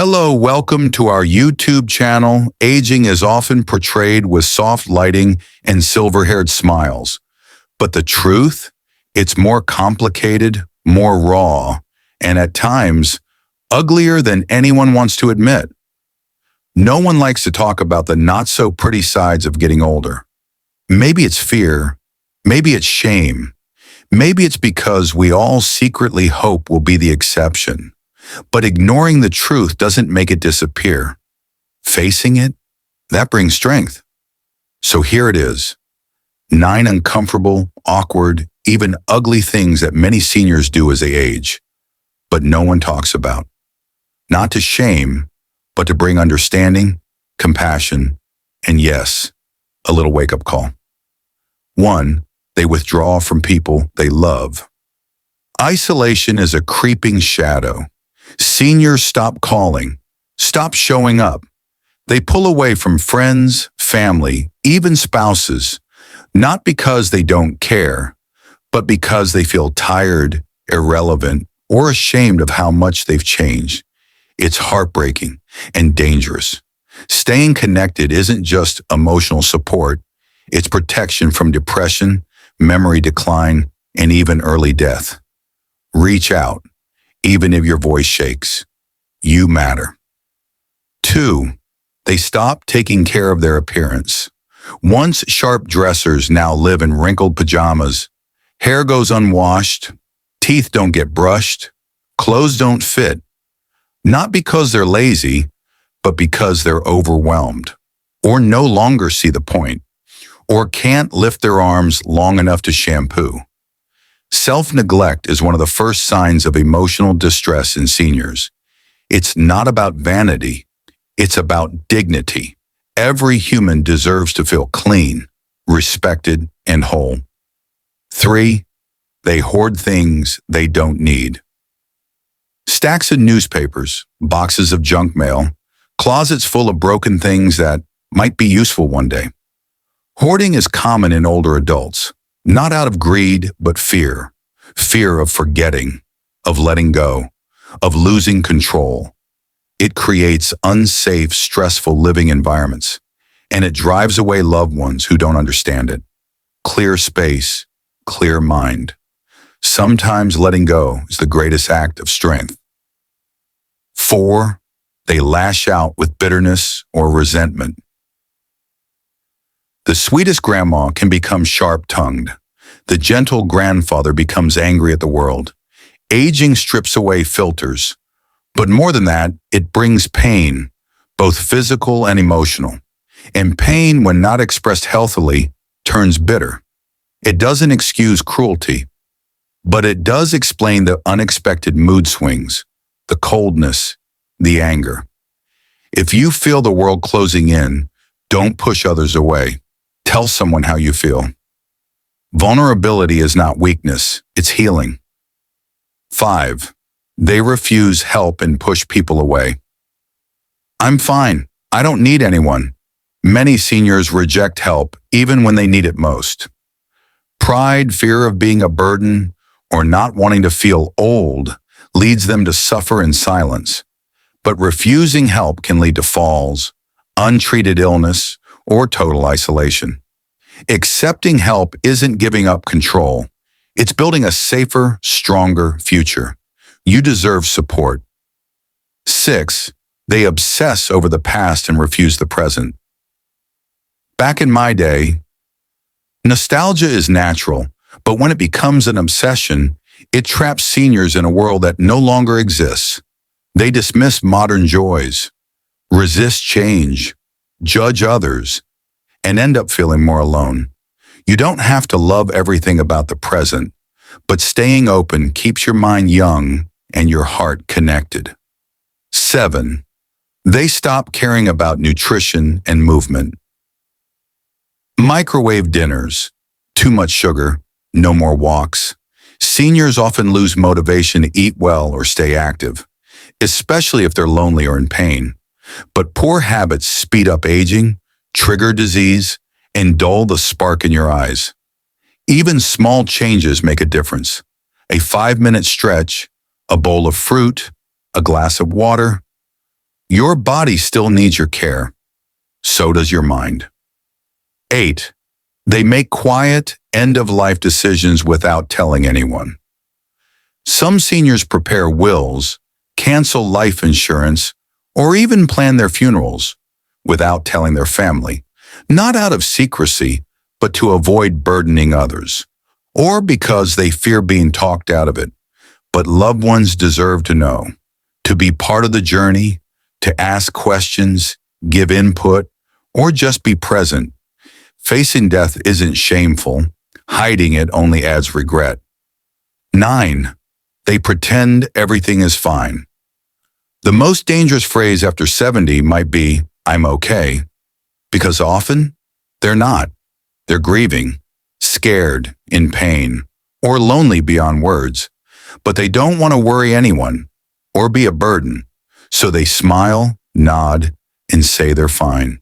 Hello, welcome to our YouTube channel. Aging is often portrayed with soft lighting and silver-haired smiles. But the truth? It's more complicated, more raw, and at times, uglier than anyone wants to admit. No one likes to talk about the not-so-pretty sides of getting older. Maybe it's fear, maybe it's shame, maybe it's because we all secretly hope we'll be the exception. But ignoring the truth doesn't make it disappear. Facing it, that brings strength. So here it is. 9 uncomfortable, awkward, even ugly things that many seniors do as they age, but no one talks about. Not to shame, but to bring understanding, compassion, and yes, a little wake-up call. 1, they withdraw from people they love. Isolation is a creeping shadow. Seniors stop calling, stop showing up. They pull away from friends, family, even spouses, not because they don't care, but because they feel tired, irrelevant, or ashamed of how much they've changed. It's heartbreaking and dangerous. Staying connected isn't just emotional support, it's protection from depression, memory decline, and even early death. Reach out. Even if your voice shakes, you matter. 2, they stop taking care of their appearance. Once sharp dressers now live in wrinkled pajamas. Hair goes unwashed, teeth don't get brushed, clothes don't fit. Not because they're lazy, but because they're overwhelmed, or no longer see the point, or can't lift their arms long enough to shampoo. Self-neglect is one of the first signs of emotional distress in seniors. It's not about vanity, it's about dignity. Every human deserves to feel clean, respected, and whole. 3, they hoard things they don't need. Stacks of newspapers, boxes of junk mail, closets full of broken things that might be useful one day. Hoarding is common in older adults. Not out of greed, but fear. Fear of forgetting, of letting go, of losing control. It creates unsafe, stressful living environments, and it drives away loved ones who don't understand it. Clear space, clear mind. Sometimes letting go is the greatest act of strength. 4, they lash out with bitterness or resentment. The sweetest grandma can become sharp-tongued. The gentle grandfather becomes angry at the world. Aging strips away filters. But more than that, it brings pain, both physical and emotional. And pain, when not expressed healthily, turns bitter. It doesn't excuse cruelty, but it does explain the unexpected mood swings, the coldness, the anger. If you feel the world closing in, don't push others away. Tell someone how you feel. Vulnerability is not weakness, it's healing. 5, they refuse help and push people away. I'm fine. I don't need anyone. Many seniors reject help even when they need it most. Pride, fear of being a burden, or not wanting to feel old leads them to suffer in silence. But refusing help can lead to falls, untreated illness, or total isolation. Accepting help isn't giving up control. It's building a safer, stronger future. You deserve support. 6, they obsess over the past and refuse the present. Back in my day, nostalgia is natural, but when it becomes an obsession, it traps seniors in a world that no longer exists. They dismiss modern joys, resist change, judge others, and end up feeling more alone. You don't have to love everything about the present, but staying open keeps your mind young and your heart connected. 7, they stop caring about nutrition and movement. Microwave dinners, too much sugar, no more walks. Seniors often lose motivation to eat well or stay active, especially if they're lonely or in pain. But poor habits speed up aging, trigger disease, and dull the spark in your eyes. Even small changes make a difference. A 5-minute stretch, a bowl of fruit, a glass of water. Your body still needs your care. So does your mind. 8. They make quiet, end-of-life decisions without telling anyone. Some seniors prepare wills, cancel life insurance, or even plan their funerals without telling their family, not out of secrecy, but to avoid burdening others, or because they fear being talked out of it. But loved ones deserve to know, to be part of the journey, to ask questions, give input, or just be present. Facing death isn't shameful. Hiding it only adds regret. 9. They pretend everything is fine. The most dangerous phrase after 70 might be, "I'm okay," because often they're not. They're grieving, scared, in pain, or lonely beyond words, but they don't want to worry anyone or be a burden, so they smile, nod, and say they're fine.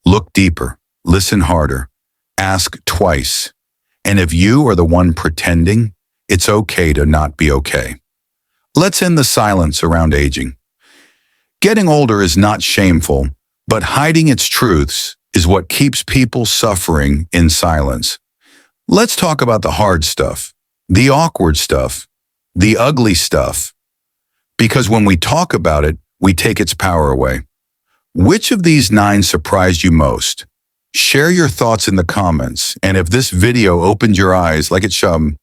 Look deeper, listen harder, ask twice, and if you are the one pretending, it's okay to not be okay. Let's end the silence around aging. Getting older is not shameful, but hiding its truths is what keeps people suffering in silence. Let's talk about the hard stuff, the awkward stuff, the ugly stuff, because when we talk about it, we take its power away. Which of these 9 surprised you most? Share your thoughts in the comments, and if this video opened your eyes like it should,